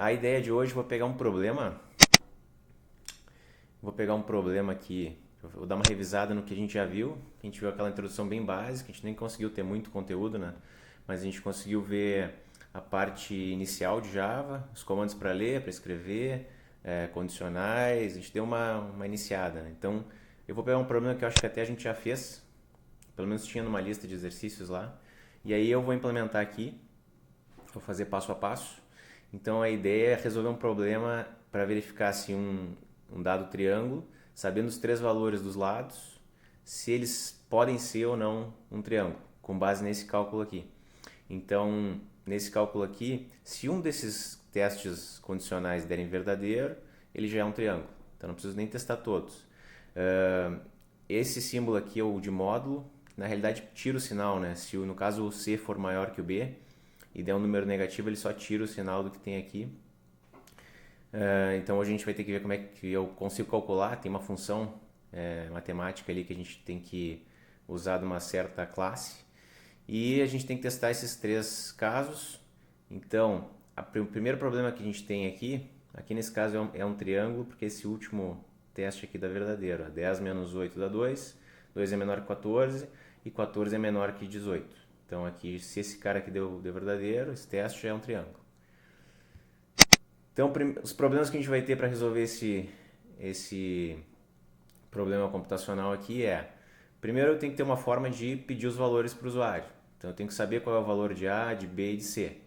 A ideia de hoje, vou pegar um problema aqui, vou dar uma revisada no que a gente já viu. A gente viu aquela introdução bem básica, a gente nem conseguiu ter muito conteúdo, né? Mas a gente conseguiu ver a parte inicial de Java, os comandos para ler, para escrever, condicionais, a gente deu uma iniciada, né? Então, eu vou pegar um problema que eu acho que até a gente já fez, pelo menos tinha numa lista de exercícios lá, e aí eu vou implementar aqui, vou fazer passo a passo. Então a ideia é resolver um problema para verificar se um dado triângulo, sabendo os três valores dos lados, se eles podem ser ou não um triângulo, com base nesse cálculo aqui. Então, nesse cálculo aqui, se um desses testes condicionais derem verdadeiro, ele já é um triângulo. Então não preciso nem testar todos. Esse símbolo aqui é o de módulo. Na realidade, tira o sinal, né? Se no caso o C for maior que o B e der um número negativo, ele só tira o sinal do que tem aqui. Então a gente vai ter que ver como é que eu consigo calcular. Tem uma função matemática ali que a gente tem que usar de uma certa classe. E a gente tem que testar esses três casos. Então, o primeiro problema que a gente tem aqui nesse caso é um triângulo, porque esse último teste aqui dá verdadeiro. 10 menos 8 dá 2, 2 é menor que 14 e 14 é menor que 18. Então aqui, se esse cara aqui deu verdadeiro, esse teste já é um triângulo. Então, os problemas que a gente vai ter para resolver esse problema computacional aqui primeiro eu tenho que ter uma forma de pedir os valores para o usuário. Então eu tenho que saber qual é o valor de A, de B e de C.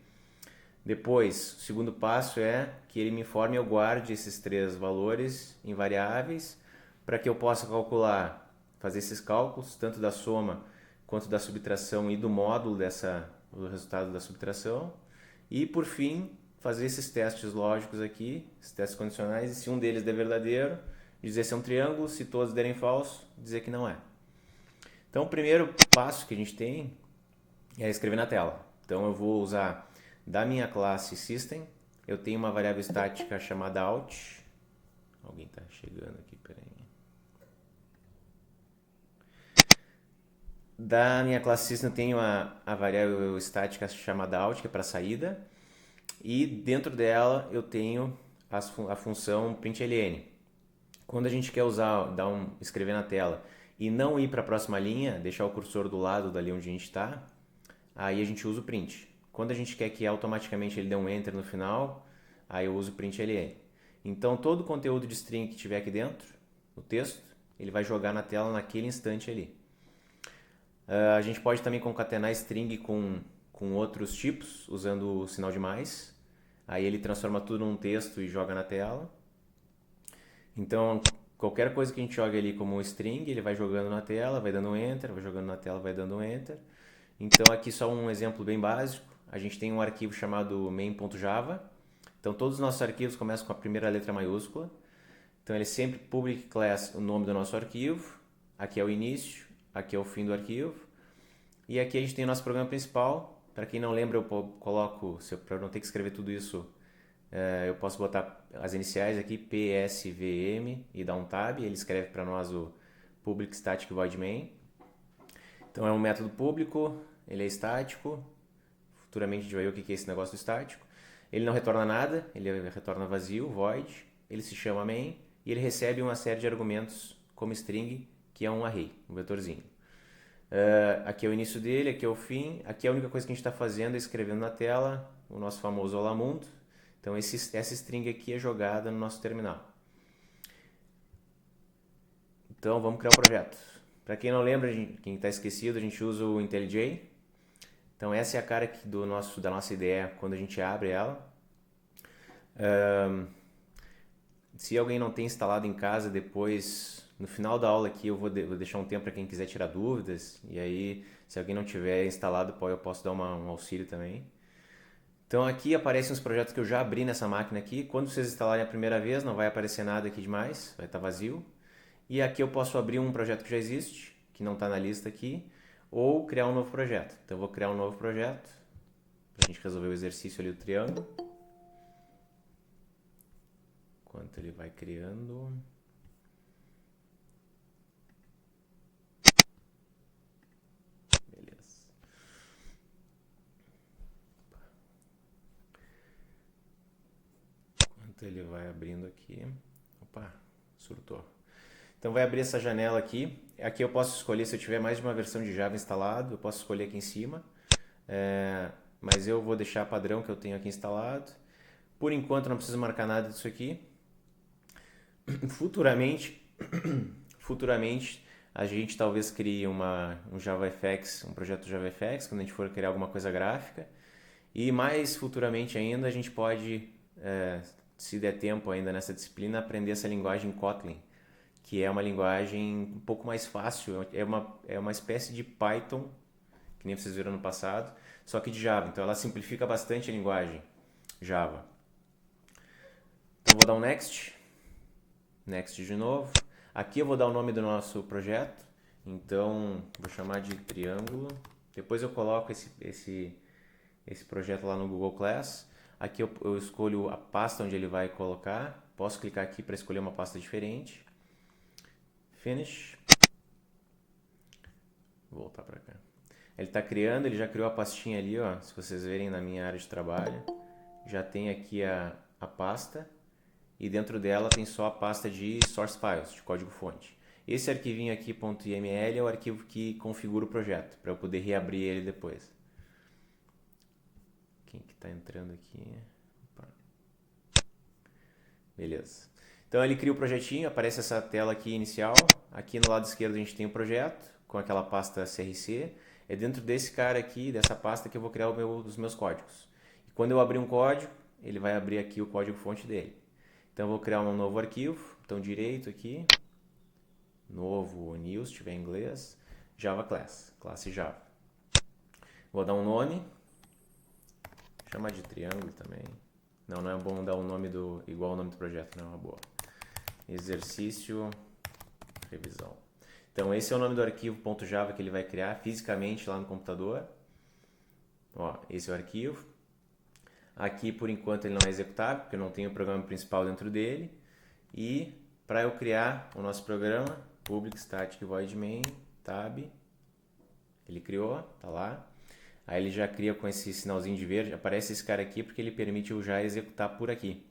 Depois, o segundo passo é que ele me informe e eu guarde esses três valores em variáveis para que eu possa calcular, fazer esses cálculos, tanto da soma quanto da subtração e do módulo do resultado da subtração. E por fim, fazer esses testes lógicos aqui, esses testes condicionais, e se um deles der verdadeiro, dizer se é um triângulo, se todos derem falso, dizer que não é. Então o primeiro passo que a gente tem é escrever na tela. Então eu vou usar da minha classe System, eu tenho uma variável estática chamada out. Alguém está chegando aqui, peraí. Da minha classe System eu tenho a variável estática chamada out, que é para saída. E dentro dela eu tenho a função println. Quando a gente quer escrever na tela e não ir para a próxima linha, deixar o cursor do lado dali onde a gente está, aí a gente usa o print. Quando a gente quer que automaticamente ele dê um enter no final, aí eu uso o println. Então todo o conteúdo de string que tiver aqui dentro, o texto, ele vai jogar na tela naquele instante ali. A gente pode também concatenar string com outros tipos, usando o sinal de mais. Aí ele transforma tudo num texto e joga na tela. Então, qualquer coisa que a gente joga ali como string, ele vai jogando na tela, vai dando um enter, vai jogando na tela, vai dando um enter. Então, aqui só um exemplo bem básico. A gente tem um arquivo chamado main.java. Então, todos os nossos arquivos começam com a primeira letra maiúscula. Então, ele é sempre public class, o nome do nosso arquivo. Aqui é o início, aqui é o fim do arquivo. E aqui a gente tem o nosso programa principal. Para quem não lembra, eu coloco, para não ter que escrever tudo isso, eu posso botar as iniciais aqui, PSVM, e dar um tab. Ele escreve para nós o public static void main. Então é um método público, ele é estático. Futuramente a gente vai ver o que é esse negócio do estático. Ele não retorna nada, ele retorna vazio, void. Ele se chama main e ele recebe uma série de argumentos como string, que é um array, um vetorzinho. Aqui é o início dele, aqui é o fim. Aqui a única coisa que a gente está fazendo é escrevendo na tela o nosso famoso Olá Mundo. Então essa string aqui é jogada no nosso terminal. Então vamos criar o projeto. Para quem não lembra, quem está esquecido, a gente usa o IntelliJ. Então essa é a cara da nossa ideia quando a gente abre ela. Se alguém não tem instalado em casa, depois, no final da aula aqui, eu vou deixar um tempo para quem quiser tirar dúvidas. E aí, se alguém não tiver instalado, eu posso dar um auxílio também. Então aqui aparecem os projetos que eu já abri nessa máquina aqui. Quando vocês instalarem a primeira vez, não vai aparecer nada aqui demais, vai estar vazio. E aqui eu posso abrir um projeto que já existe, que não está na lista aqui, ou criar um novo projeto. Então eu vou criar um novo projeto, para a gente resolver o exercício ali do triângulo. Enquanto ele vai criando... Beleza. ele vai abrindo aqui. Opa, surtou. Então vai abrir essa janela aqui. Aqui eu posso escolher, se eu tiver mais de uma versão de Java instalado, eu posso escolher aqui em cima. Mas eu vou deixar padrão que eu tenho aqui instalado. Por enquanto não preciso marcar nada disso aqui. Futuramente a gente talvez crie um JavaFX, um projeto JavaFX, quando a gente for criar alguma coisa gráfica. E mais futuramente ainda a gente pode, se der tempo ainda nessa disciplina, aprender essa linguagem Kotlin, que é uma linguagem um pouco mais fácil, é uma espécie de Python, que nem vocês viram no passado, só que de Java. Então ela simplifica bastante a linguagem Java. Então vou dar um Next. Next de novo. Aqui eu vou dar o nome do nosso projeto. Então vou chamar de triângulo. Depois eu coloco esse projeto lá no Google Class. Aqui eu escolho a pasta onde ele vai colocar. Posso clicar aqui para escolher uma pasta diferente. Finish. Vou voltar para cá. Ele está criando, ele já criou a pastinha ali, ó. Se vocês verem na minha área de trabalho, já tem aqui a pasta. E dentro dela tem só a pasta de source files, de código-fonte. Esse arquivinho aqui, .iml, é o arquivo que configura o projeto, para eu poder reabrir ele depois. Quem que está entrando aqui? Opa. Beleza. Então ele cria o projetinho, aparece essa tela aqui inicial. Aqui no lado esquerdo a gente tem o projeto, com aquela pasta CRC. É dentro desse cara aqui, dessa pasta, que eu vou criar os meus códigos. E quando eu abrir um código, ele vai abrir aqui o código-fonte dele. Então eu vou criar um novo arquivo, botão direito aqui, novo new, se tiver em inglês, Java Class, classe Java. Vou dar um nome, chamar de triângulo também. Não é bom dar um nome igual ao nome do projeto, não é uma boa. Exercício, revisão. Então esse é o nome do arquivo .java que ele vai criar fisicamente lá no computador. Ó, esse é o arquivo. Aqui, por enquanto, ele não é executável, porque eu não tenho o programa principal dentro dele. E para eu criar o nosso programa, public static void main, tab, ele criou, tá lá. Aí ele já cria com esse sinalzinho de verde, aparece esse cara aqui porque ele permite eu já executar por aqui.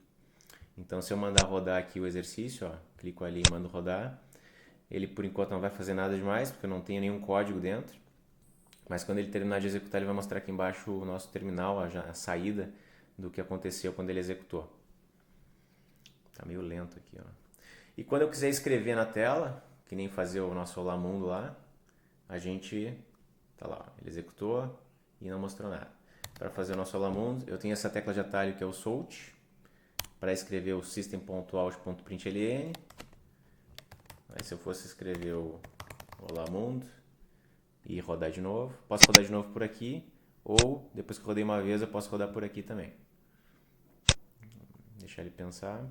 Então se eu mandar rodar aqui o exercício, ó, clico ali e mando rodar, ele por enquanto não vai fazer nada demais, porque eu não tenho nenhum código dentro. Mas quando ele terminar de executar, ele vai mostrar aqui embaixo o nosso terminal, a saída do que aconteceu quando ele executou. Tá meio lento aqui, ó. E quando eu quiser escrever na tela, que nem fazer o nosso Olá Mundo lá, a gente, tá lá, ele executou e não mostrou nada. Para fazer o nosso Olá Mundo, eu tenho essa tecla de atalho que é o Salt, para escrever o system.out.println. Aí se eu fosse escrever o Olá Mundo e rodar de novo, posso rodar de novo por aqui, ou depois que eu rodei uma vez eu posso rodar por aqui também. Deixar ele pensar.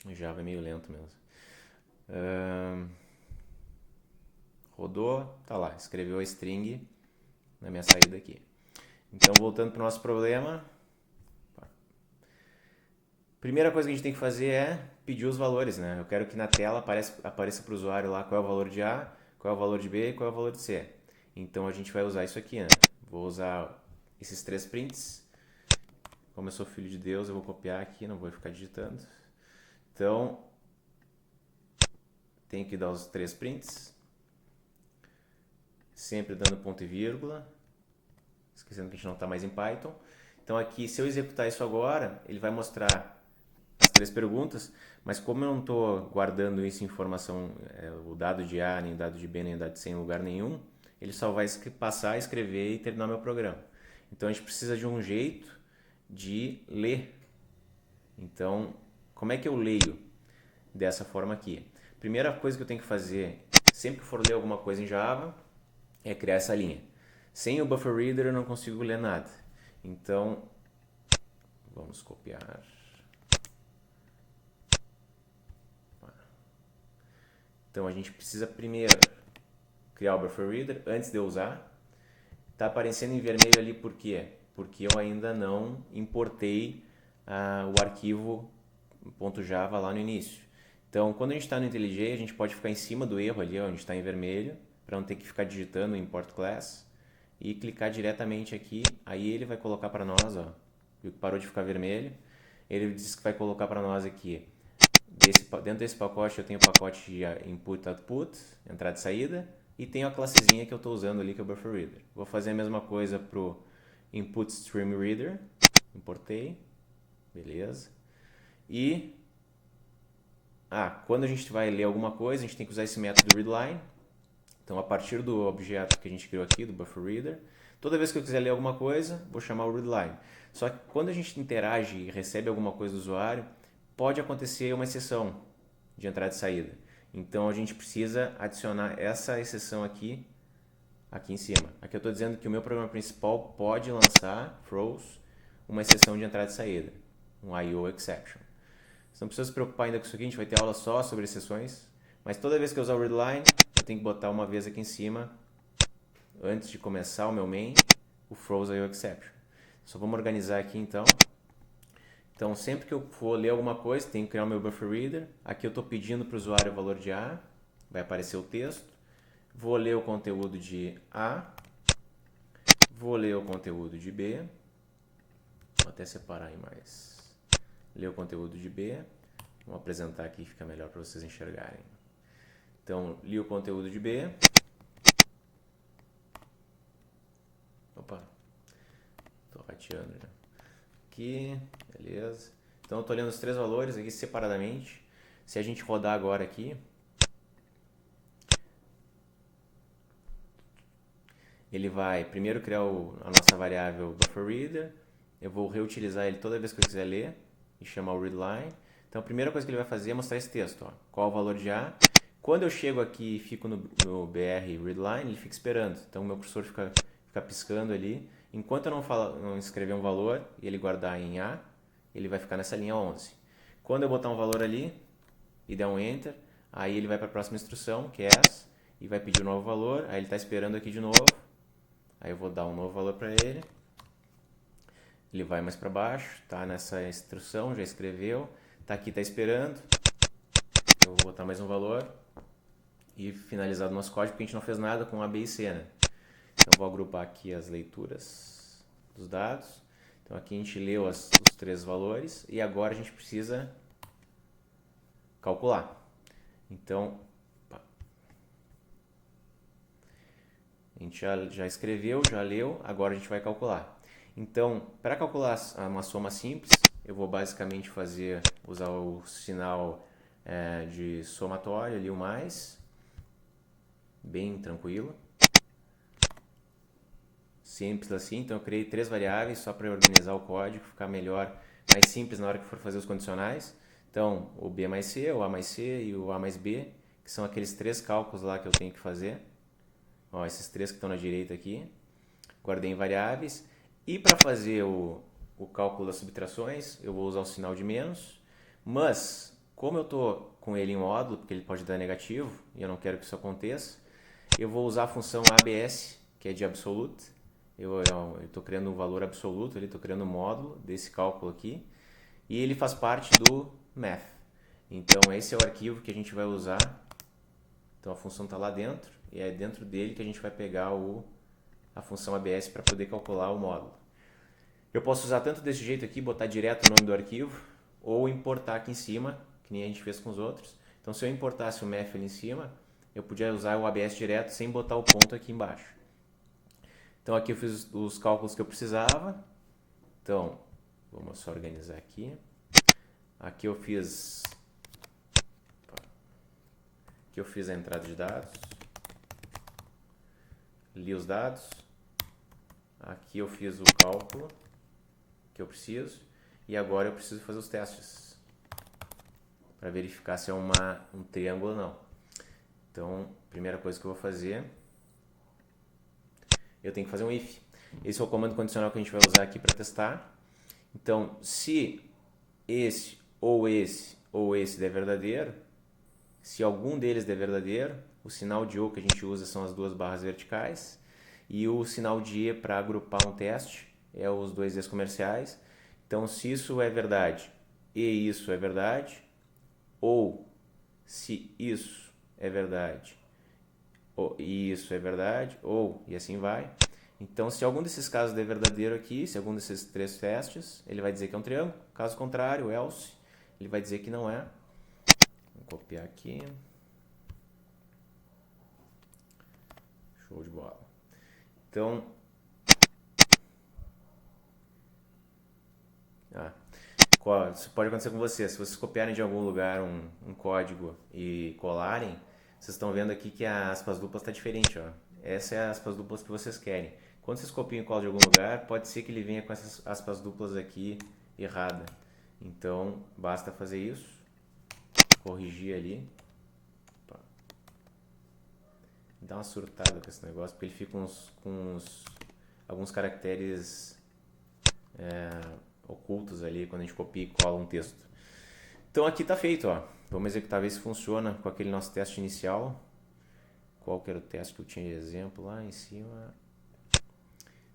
O Java é meio lento mesmo. Rodou, tá lá, escreveu a string na minha saída aqui. Então, voltando para o nosso problema. Primeira coisa que a gente tem que fazer é pedir os valores, né? Eu quero que na tela apareça para o usuário lá qual é o valor de A, qual é o valor de B e qual é o valor de C. Então a gente vai usar isso aqui, né? Vou usar esses 3 prints. Como eu sou filho de Deus, eu vou copiar aqui, não vou ficar digitando. Então, tenho que dar os 3 prints. Sempre dando ponto e vírgula. Esquecendo que a gente não está mais em Python. Então aqui, se eu executar isso agora, ele vai mostrar as 3 perguntas, mas como eu não estou guardando isso em informação, o dado de A, nem o dado de B, nem o dado de C em lugar nenhum, ele só vai passar a escrever e terminar meu programa. Então a gente precisa de um jeito de ler. Então, como é que eu leio dessa forma aqui? Primeira coisa que eu tenho que fazer, sempre que for ler alguma coisa em Java, é criar essa linha. Sem o buffer reader eu não consigo ler nada. Então, vamos copiar. Então a gente precisa primeiro criar o buffer reader antes de eu usar. Está aparecendo em vermelho ali por quê? Porque eu ainda não importei o arquivo .java lá no início. Então, quando a gente está no IntelliJ, a gente pode ficar em cima do erro ali, onde está em vermelho, para não ter que ficar digitando o import class. e clicar diretamente aqui. Aí ele vai colocar para nós, ó, viu que parou de ficar vermelho. Ele diz que vai colocar para nós aqui, dentro desse pacote eu tenho o pacote de input, output, entrada e saída, e tenho a classezinha que eu estou usando ali, que é o Buffer Reader. Vou fazer a mesma coisa para o input stream reader, importei, beleza. E quando a gente vai ler alguma coisa, a gente tem que usar esse método readline. Então, a partir do objeto que a gente criou aqui, do Buffer Reader, toda vez que eu quiser ler alguma coisa, vou chamar o readline. Só que quando a gente interage e recebe alguma coisa do usuário, pode acontecer uma exceção de entrada e saída. Então, a gente precisa adicionar essa exceção aqui em cima. Aqui eu estou dizendo que o meu programa principal pode lançar, throws, uma exceção de entrada e saída, um I/O exception. Você não precisa se preocupar ainda com isso aqui, a gente vai ter aula só sobre exceções, mas toda vez que eu usar o readline, eu tenho que botar uma vez aqui em cima, antes de começar o meu main, o throws I/O exception. Só vamos organizar aqui então. Então, sempre que eu for ler alguma coisa, tenho que criar o meu buffer reader. Aqui eu estou pedindo para o usuário o valor de A, vai aparecer o texto. Vou ler o conteúdo de A, vou ler o conteúdo de B. Vou até separar aí mais. Ler o conteúdo de B. Vamos apresentar aqui, fica melhor para vocês enxergarem. Então, li o conteúdo de B. Opa, estou rateando já. Aqui, beleza. Então, eu estou lendo os três valores aqui separadamente. Se a gente rodar agora aqui, ele vai primeiro criar a nossa variável BufferReader. Eu vou reutilizar ele toda vez que eu quiser ler e chamar o readline. Então, a primeira coisa que ele vai fazer é mostrar esse texto. Ó. Qual o valor de A? Quando eu chego aqui e fico no BR readline, ele fica esperando. Então, o meu cursor fica piscando ali. Enquanto eu não escrever um valor e ele guardar em A, ele vai ficar nessa linha 11. Quando eu botar um valor ali e der um Enter, aí ele vai para a próxima instrução, que é essa, e vai pedir um novo valor. Aí ele está esperando aqui de novo. Aí eu vou dar um novo valor para ele. Ele vai mais para baixo, tá nessa instrução, já escreveu. Tá aqui, tá esperando. Eu vou botar mais um valor. E finalizar o nosso código, porque a gente não fez nada com A, B e C, né? Então eu vou agrupar aqui as leituras dos dados. Então aqui a gente leu os três valores e agora a gente precisa calcular. Então, a gente já escreveu, já leu, agora a gente vai calcular. Então, para calcular uma soma simples, eu vou basicamente usar o sinal de somatório ali, o mais, bem tranquilo. Simples assim, então eu criei três variáveis só para organizar o código, ficar melhor, mais simples na hora que for fazer os condicionais. Então, o B mais C, o A mais C e o A mais B, que são aqueles três cálculos lá que eu tenho que fazer. Ó, esses três que estão na direita aqui. Guardei em variáveis. E para fazer o cálculo das subtrações, eu vou usar o sinal de menos. Mas, como eu estou com ele em módulo, porque ele pode dar negativo, e eu não quero que isso aconteça, eu vou usar a função ABS, que é de absolute. Eu estou criando um valor absoluto, estou criando um módulo desse cálculo aqui. E ele faz parte do math. Então, esse é o arquivo que a gente vai usar. Então, a função está lá dentro. E é dentro dele que a gente vai pegar a função ABS para poder calcular o módulo. Eu posso usar tanto desse jeito aqui, botar direto o nome do arquivo, ou importar aqui em cima, que nem a gente fez com os outros. Então, se eu importasse o math ali em cima, eu podia usar o ABS direto sem botar o ponto aqui embaixo. Então, aqui eu fiz os cálculos que eu precisava. Então, vamos só organizar aqui. Aqui eu fiz a entrada de dados. Li os dados. Aqui eu fiz o cálculo que eu preciso. E agora eu preciso fazer os testes para verificar se é um triângulo ou não. Então, primeira coisa que eu vou fazer, eu tenho que fazer um if. Esse é o comando condicional que a gente vai usar aqui para testar. Então, se esse ou esse ou esse der verdadeiro, se algum deles der verdadeiro, o sinal de ou que a gente usa são as duas barras verticais e o sinal de e para agrupar um teste é os dois e's comerciais. Então, se isso é verdade e isso é verdade, ou se isso é verdade e isso é verdade, ou e assim vai, Então, se algum desses casos der verdadeiro aqui, se algum desses três testes, ele vai dizer que é um triângulo. Caso contrário, else, ele vai dizer que não é. Vou copiar aqui. Show de bola. Então, isso pode acontecer com vocês. Se vocês copiarem de algum lugar um código e colarem, vocês estão vendo aqui que a aspas duplas está diferente. Ó. Essa é a aspas duplas que vocês querem. Quando vocês copiam e colam de algum lugar, pode ser que ele venha com essas aspas duplas aqui errada. Então, basta fazer isso, corrigir ali. Opa. Dá uma surtada com esse negócio, porque ele fica com alguns caracteres ocultos ali quando a gente copia e cola um texto. Então aqui está feito, ó. Vamos executar, ver se funciona com aquele nosso teste inicial. Qual que era o teste que eu tinha de exemplo lá em cima?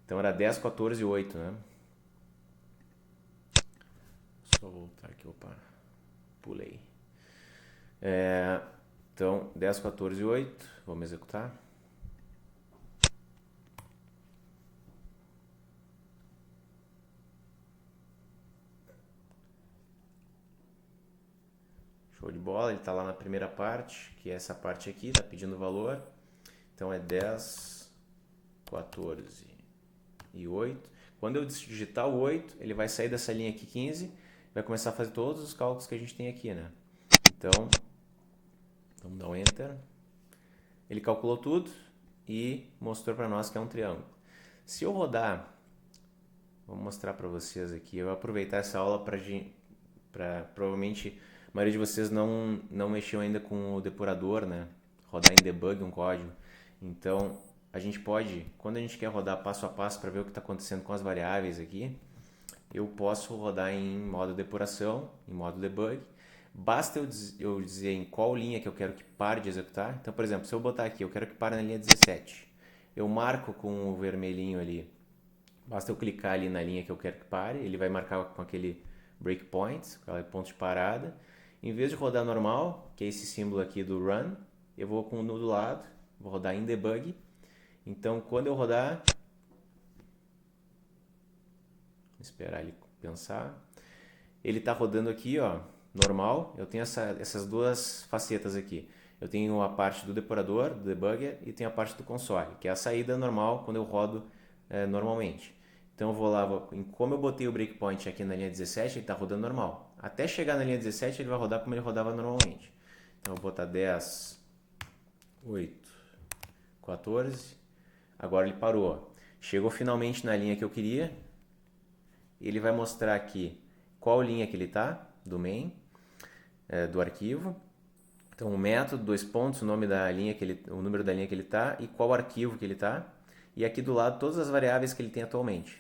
Então era 10, 14 e 8, né? Só voltar aqui, opa, pulei. Então 10, 14 e 8, vamos executar. Show de bola, ele está lá na primeira parte, que é essa parte aqui, está pedindo o valor. Então é 10, 14 e 8. Quando eu digitar o 8, ele vai sair dessa linha aqui 15, vai começar a fazer todos os cálculos que a gente tem aqui, né? Então, vamos dar um Enter. Ele calculou tudo e mostrou para nós que é um triângulo. Se eu rodar, vou mostrar para vocês aqui, eu vou aproveitar essa aula para provavelmente a maioria de vocês não mexeu ainda com o depurador, né? Rodar em debug um código. Então, a gente pode, quando a gente quer rodar passo a passo para ver o que está acontecendo com as variáveis aqui, eu posso rodar em modo depuração, em modo debug. Basta eu dizer em qual linha que eu quero que pare de executar. Então, por exemplo, se eu botar aqui, eu quero que pare na linha 17. Eu marco com o vermelhinho ali. Basta eu clicar ali na linha que eu quero que pare, ele vai marcar com aquele breakpoint, aquele ponto de parada. Em vez de rodar normal, que é esse símbolo aqui do run, eu vou com o no do lado, vou rodar em debug. Então, quando eu rodar, vou esperar ele pensar. Ele está rodando aqui, ó, normal. Eu tenho essas duas facetas aqui. Eu tenho a parte do depurador, do debugger, e tenho a parte do console, que é a saída normal quando eu rodo normalmente. Então eu vou lá, como eu botei o breakpoint aqui na linha 17, ele está rodando normal. Até chegar na linha 17 ele vai rodar como ele rodava normalmente. Então eu vou botar 10, 8, 14. Agora ele parou. Chegou finalmente na linha que eu queria. Ele vai mostrar aqui qual linha que ele está, do main, do arquivo. Então o método, dois pontos, o nome da linha o número da linha que ele está e qual arquivo que ele está. E aqui do lado todas as variáveis que ele tem atualmente.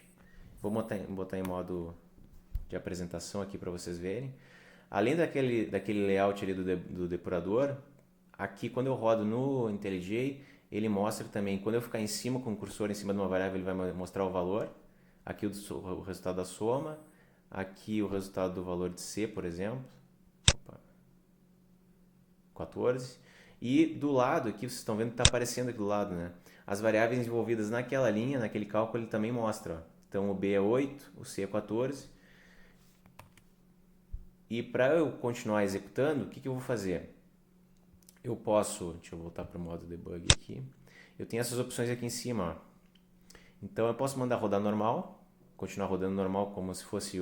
Vou botar em modo de apresentação aqui para vocês verem. Além daquele layout ali do depurador, aqui quando eu rodo no IntelliJ, ele mostra também, quando eu ficar em cima com o cursor em cima de uma variável, ele vai mostrar o valor. Aqui o resultado da soma, aqui o resultado do valor de C, por exemplo. Opa. 14. E do lado aqui, vocês estão vendo que está aparecendo aqui do lado, né? As variáveis envolvidas naquela linha, naquele cálculo, ele também mostra. Ó. Então o B é 8, o C é 14. E para eu continuar executando, o que eu vou fazer? Eu posso, deixa eu voltar para o modo debug aqui. Eu tenho essas opções aqui em cima. Ó. Então eu posso mandar rodar normal, continuar rodando normal como se fosse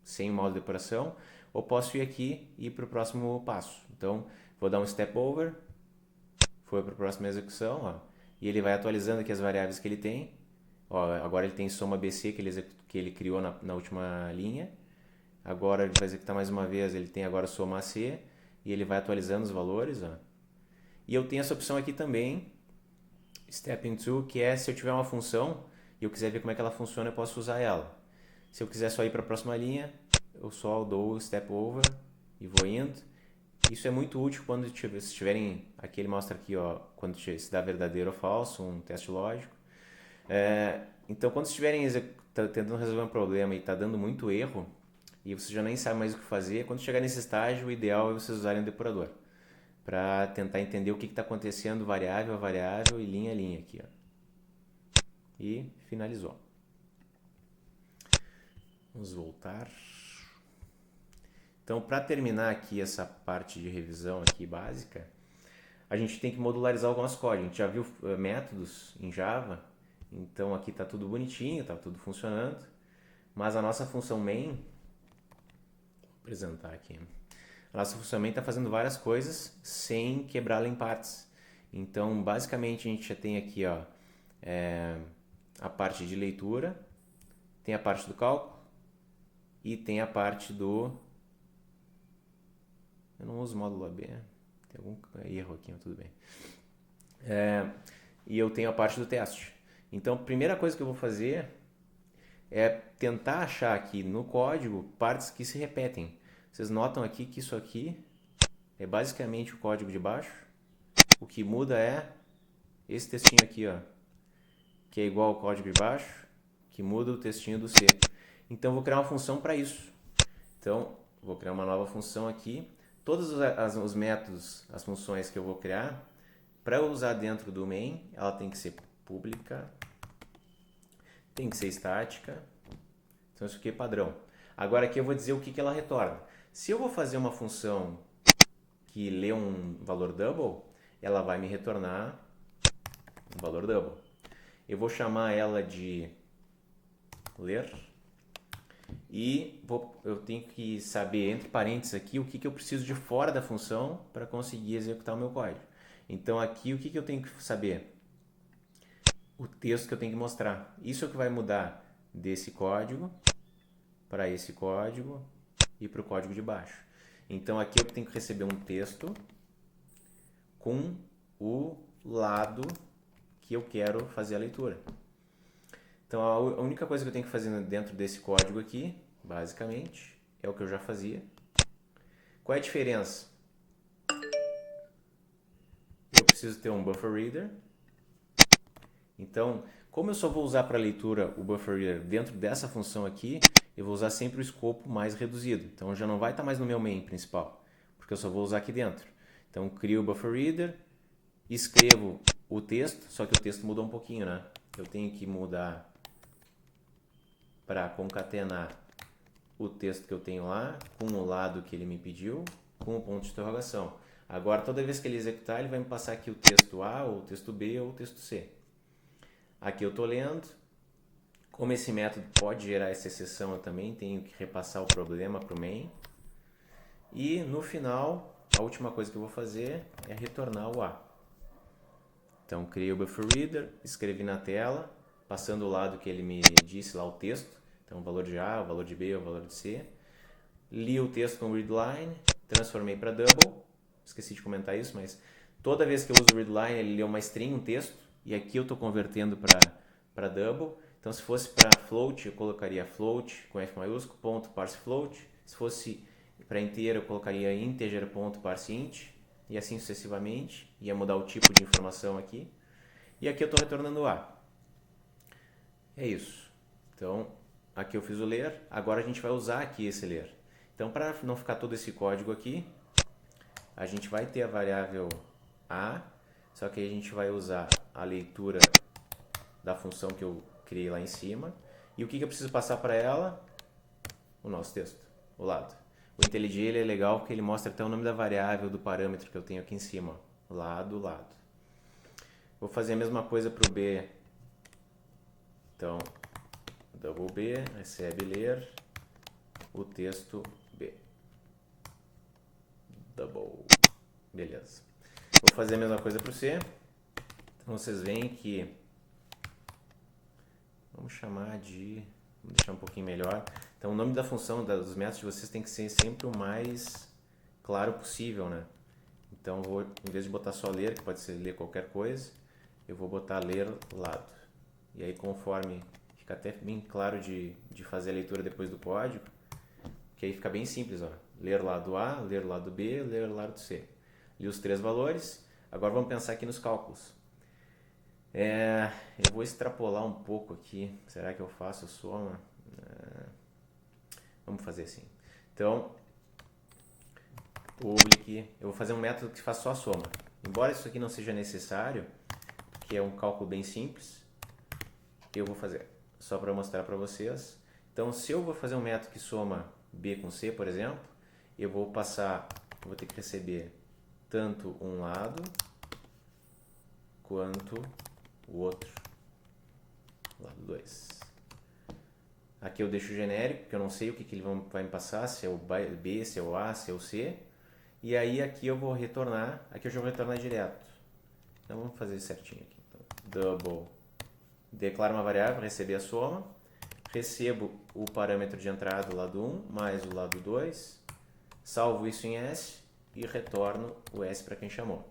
sem o modo de depuração, ou posso ir aqui e ir para o próximo passo. Então vou dar um step over, foi para a próxima execução, ó, e ele vai atualizando aqui as variáveis que ele tem. Ó, agora ele tem soma BC que ele criou na última linha. Agora ele vai executar mais uma vez, ele tem agora soma AC e ele vai atualizando os valores. Ó. E eu tenho essa opção aqui também, Step into, que é se eu tiver uma função e eu quiser ver como é que ela funciona, eu posso usar ela. Se eu quiser só ir para a próxima linha, eu só dou o Step Over e vou indo. Isso é muito útil quando vocês tiverem, aqui ele mostra aqui, ó, quando se dá verdadeiro ou falso, um teste lógico. Então quando vocês estiverem tentando resolver um problema e está dando muito erro, e você já nem sabe mais o que fazer, quando chegar nesse estágio, o ideal é vocês usarem o depurador para tentar entender o que está acontecendo variável a variável e linha a linha aqui. Ó. e finalizou. Vamos voltar. Então, para terminar aqui essa parte de revisão aqui básica, a gente tem que modularizar algumas códigos. A gente já viu métodos em Java, então aqui está tudo bonitinho, está tudo funcionando, mas a nossa função main, vou apresentar aqui, a nossa função main está fazendo várias coisas sem quebrá-la em partes. Então, basicamente, a gente já tem aqui ó, a parte de leitura, tem a parte do cálculo e tem a parte do... Eu não uso módulo AB, tem algum erro aqui, mas tudo bem. E eu tenho a parte do teste. Então, a primeira coisa que eu vou fazer é tentar achar aqui no código partes que se repetem. Vocês notam aqui que isso aqui é basicamente o código de baixo. O que muda é esse textinho aqui, ó, que é igual ao código de baixo, que muda o textinho do C. Então, eu vou criar uma função para isso. Então, vou criar uma nova função aqui. Todos os métodos, as funções que eu vou criar, para eu usar dentro do main, ela tem que ser pública, tem que ser estática. Então, isso aqui é padrão. Agora, aqui eu vou dizer o que ela retorna. Se eu vou fazer uma função que lê um valor double, ela vai me retornar um valor double. Eu vou chamar ela de ler e eu tenho que saber, entre parênteses aqui, o que eu preciso de fora da função para conseguir executar o meu código. Então aqui o que eu tenho que saber? O texto que eu tenho que mostrar. Isso é o que vai mudar desse código para esse código e para o código de baixo. Então aqui eu tenho que receber um texto com o lado que eu quero fazer a leitura. Então a única coisa que eu tenho que fazer dentro desse código aqui, basicamente, é o que eu já fazia. Qual é a diferença? Eu preciso ter um buffer reader. Então, como eu só vou usar para leitura o buffer reader dentro dessa função aqui, eu vou usar sempre o escopo mais reduzido. Então já não vai estar mais no meu main principal, porque eu só vou usar aqui dentro. Então crio o buffer reader, escrevo o texto, só que o texto mudou um pouquinho, né? Eu tenho que mudar para concatenar o texto que eu tenho lá com o lado que ele me pediu, com o ponto de interrogação. Agora, toda vez que ele executar, ele vai me passar aqui o texto A, ou o texto B, ou o texto C. Aqui eu estou lendo. Como esse método pode gerar essa exceção, eu também tenho que repassar o problema para o main. E no final, a última coisa que eu vou fazer é retornar o A. Então, criei o buffer reader, escrevi na tela, passando o lado que ele me disse lá o texto. Então, o valor de A, o valor de B, o valor de C. Li o texto com readline, transformei para double. Esqueci de comentar isso, mas toda vez que eu uso o readline, ele lê uma string, um texto. E aqui eu estou convertendo para double. Então, se fosse para float, eu colocaria float com F maiúsculo, ponto parse float. Se fosse para inteiro, eu colocaria integer, ponto parse int. E assim sucessivamente. Ia mudar o tipo de informação aqui. E aqui eu estou retornando A. É isso. Então, aqui eu fiz o ler. Agora a gente vai usar aqui esse ler. Então, para não ficar todo esse código aqui, a gente vai ter a variável A, só que a gente vai usar a leitura da função que eu criei lá em cima. E o que eu preciso passar para ela? O nosso texto, o lado. O IntelliJ ele é legal porque ele mostra até o nome da variável do parâmetro que eu tenho aqui em cima. Lado, lado. Vou fazer a mesma coisa para o B. Então, double B, recebe ler o texto B. Double. Beleza. Vou fazer a mesma coisa para o C. Então vocês veem que... Vamos chamar de... Vamos deixar um pouquinho melhor. Então o nome da função, dos métodos de vocês tem que ser sempre o mais claro possível, né? Então eu vou, em vez de botar só ler, que pode ser ler qualquer coisa, eu vou botar ler lado. E aí conforme fica até bem claro de fazer a leitura depois do código, que aí fica bem simples, ó. Ler lado A, ler lado B, ler lado C. Li os três valores. Agora vamos pensar aqui nos cálculos. Eu vou extrapolar um pouco aqui. Será que eu faço soma? Vamos fazer assim. Então, public, eu vou fazer um método que faz só a soma. Embora isso aqui não seja necessário, que é um cálculo bem simples, eu vou fazer? Só para mostrar para vocês. Então, se eu vou fazer um método que soma B com C, por exemplo, eu vou ter que receber tanto um lado quanto o outro, lado 2. Aqui eu deixo genérico, porque eu não sei o que ele vai me passar, se é o B, se é o A, se é o C. E aí aqui eu vou retornar, aqui eu já vou retornar direto. Então vamos fazer certinho aqui. Então, double, declaro uma variável para receber a soma, recebo o parâmetro de entrada do lado 1 mais o lado 2, salvo isso em S e retorno o S para quem chamou.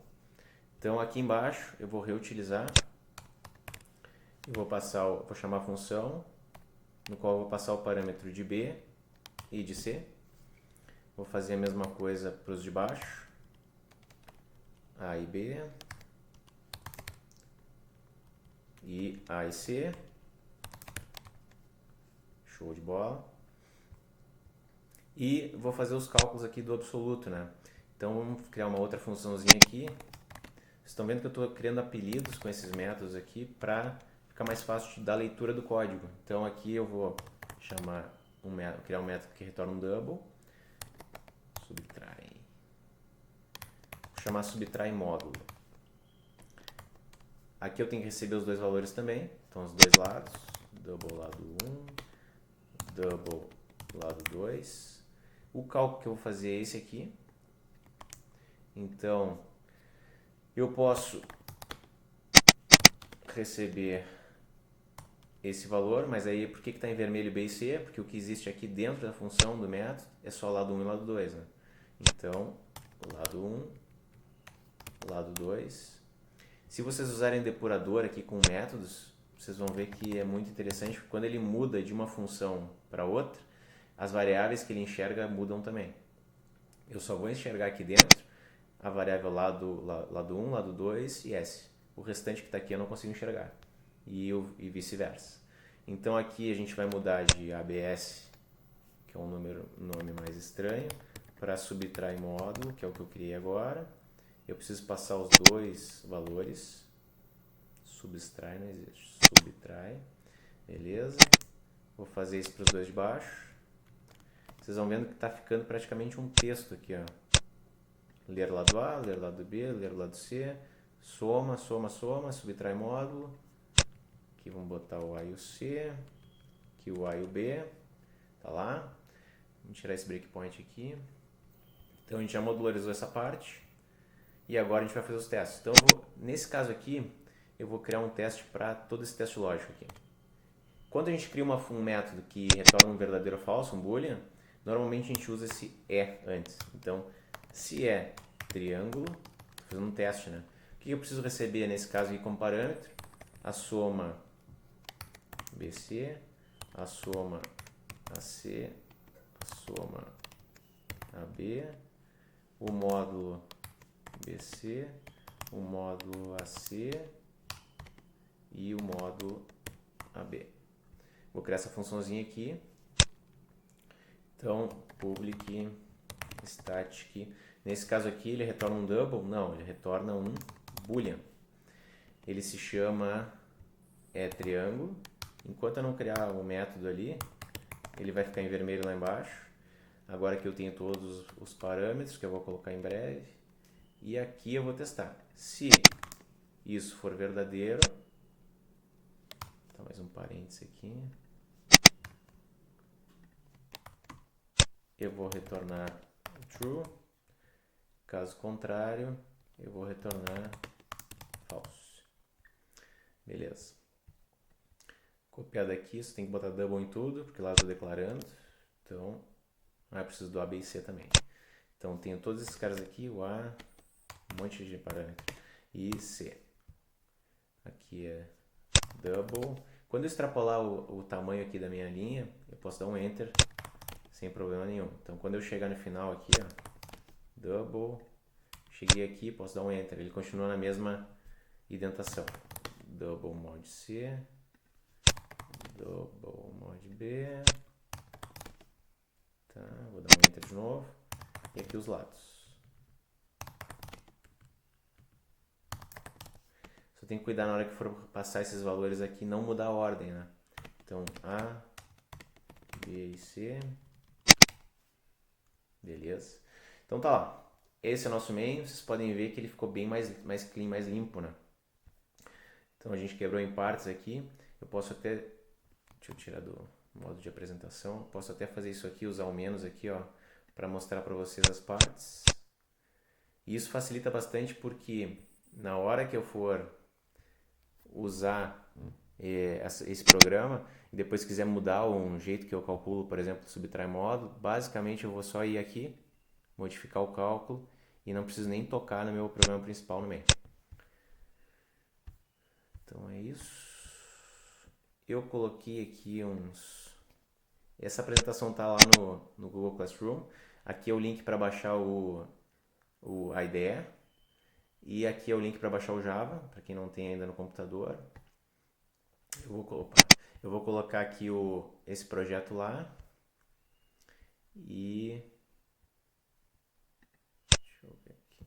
Então aqui embaixo eu vou reutilizar, eu vou chamar a função, no qual eu vou passar o parâmetro de B e de C. Vou fazer a mesma coisa para os de baixo, A e B, e A e C. Show de bola. E vou fazer os cálculos aqui do absoluto, né? Então vamos criar uma outra funçãozinha aqui. Vocês estão vendo que eu estou criando apelidos com esses métodos aqui para ficar mais fácil da leitura do código. Então aqui eu vou criar um método que retorna um double, subtrai. Vou chamar subtrai módulo. Aqui eu tenho que receber os dois valores também, então os dois lados, double lado 1, double lado 2. O cálculo que eu vou fazer é esse aqui. Então, eu posso receber esse valor, mas aí por que está em vermelho B e C? Porque o que existe aqui dentro da função do método é só lado 1 e lado 2. Né? Então, lado 1, lado 2. Se vocês usarem depurador aqui com métodos, vocês vão ver que é muito interessante, porque quando ele muda de uma função para outra, as variáveis que ele enxerga mudam também. Eu só vou enxergar aqui dentro a variável lado 1, lado 2 e S. O restante que está aqui eu não consigo enxergar. E vice-versa. Então aqui a gente vai mudar de ABS, que é um nome mais estranho, para subtrai módulo, que é o que eu criei agora. Eu preciso passar os dois valores. Subtrai, não existe. Subtrai. Beleza. Vou fazer isso para os dois de baixo. Vocês vão vendo que está ficando praticamente um texto aqui. Ó. Ler lado A, ler lado B, ler lado C. Soma, soma, soma. Subtrai módulo. Aqui vamos botar o A e o C. Aqui o A e o B. Tá lá. Vamos tirar esse breakpoint aqui. Então a gente já modularizou essa parte. E agora a gente vai fazer os testes. Então, nesse caso aqui, eu vou criar um teste para todo esse teste lógico aqui. Quando a gente cria um método que retorna um verdadeiro ou falso, um boolean, normalmente a gente usa esse é antes. Então, se é triângulo, estou fazendo um teste, né? O que eu preciso receber nesse caso aqui como parâmetro? A soma BC, a soma AC, a soma AB, o módulo BC, o módulo AC e o módulo AB. Vou criar essa funçãozinha aqui. Então, public static. Nesse caso aqui, ele retorna um double? Não, ele retorna um boolean. Ele se chama triângulo. Enquanto eu não criar o método ali, ele vai ficar em vermelho lá embaixo. Agora que eu tenho todos os parâmetros que eu vou colocar em breve. E aqui eu vou testar. Se isso for verdadeiro, tá, mais um parênteses aqui. Eu vou retornar true. Caso contrário, eu vou retornar false. Beleza. Copiado aqui, você tem que botar double em tudo, porque lá eu estou declarando. Então, eu preciso do A, B e C também. Então, tenho todos esses caras aqui, o A, um monte de parâmetro, e C. Aqui é double. Quando eu extrapolar o tamanho aqui da minha linha, eu posso dar um Enter sem problema nenhum. Então, quando eu chegar no final aqui, ó, double, cheguei aqui, posso dar um Enter. Ele continua na mesma indentação. Double mod C, double mod B. Tá, vou dar um Enter de novo. E aqui os lados. Só tem que cuidar na hora que for passar esses valores aqui, não mudar a ordem, né? Então, A, B e C. Beleza. Então tá lá. Esse é o nosso main. Vocês podem ver que ele ficou bem mais clean, mais limpo, né? Então a gente quebrou em partes aqui. Eu posso até... Deixa eu tirar do modo de apresentação. Posso até fazer isso aqui, usar o menos aqui, ó, para mostrar para vocês as partes. E isso facilita bastante porque na hora que eu for usar esse programa e depois quiser mudar um jeito que eu calculo, por exemplo, subtrai módulo, basicamente eu vou só ir aqui, modificar o cálculo e não preciso nem tocar no meu programa principal no meio. Então é isso. Eu coloquei aqui uns... Essa apresentação tá lá no Google Classroom. Aqui é o link para baixar a IDE. E aqui é o link para baixar o Java, para quem não tem ainda no computador. Eu vou colocar aqui esse projeto lá. E... Deixa eu ver aqui.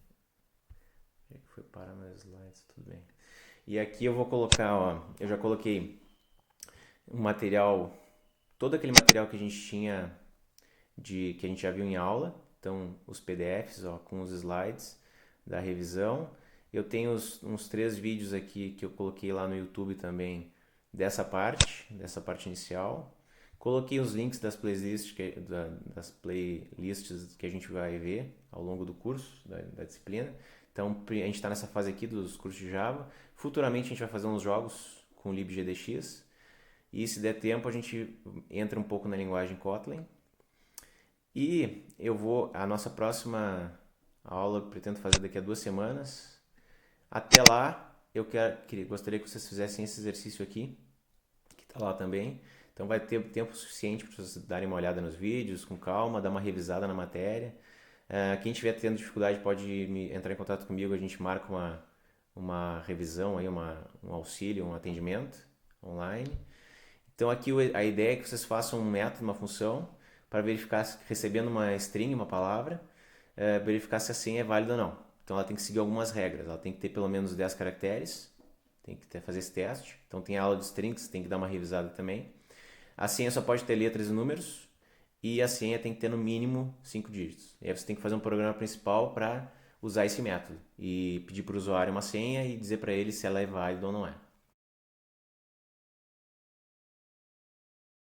Onde é que foi parar meus slides? Tudo bem. E aqui eu vou colocar, ó, eu já coloquei um material, todo aquele material que a gente tinha, que a gente já viu em aula. Então, os PDFs, ó, com os slides da revisão. Eu tenho uns 3 vídeos aqui que eu coloquei lá no YouTube também dessa parte inicial. Coloquei os links das playlists que a gente vai ver ao longo do curso, da disciplina. Então, a gente está nessa fase aqui dos cursos de Java. Futuramente a gente vai fazer uns jogos com libgdx. E se der tempo a gente entra um pouco na linguagem Kotlin. E a nossa próxima aula eu pretendo fazer daqui a 2 semanas. Até lá, gostaria que vocês fizessem esse exercício aqui, que está lá também. Então vai ter tempo suficiente para vocês darem uma olhada nos vídeos, com calma, dar uma revisada na matéria. Quem estiver tendo dificuldade pode entrar em contato comigo, a gente marca uma revisão, aí, um auxílio, um atendimento online. Então aqui a ideia é que vocês façam um método, uma função, para verificar, recebendo uma string, uma palavra, verificar se a senha é válida ou não. Então ela tem que seguir algumas regras, ela tem que ter pelo menos 10 caracteres, tem que fazer esse teste. Então tem a aula de strings, tem que dar uma revisada também. A senha só pode ter letras e números, e a senha tem que ter no mínimo 5 dígitos. E aí você tem que fazer um programa principal para usar esse método e pedir para o usuário uma senha e dizer para ele se ela é válida ou não é.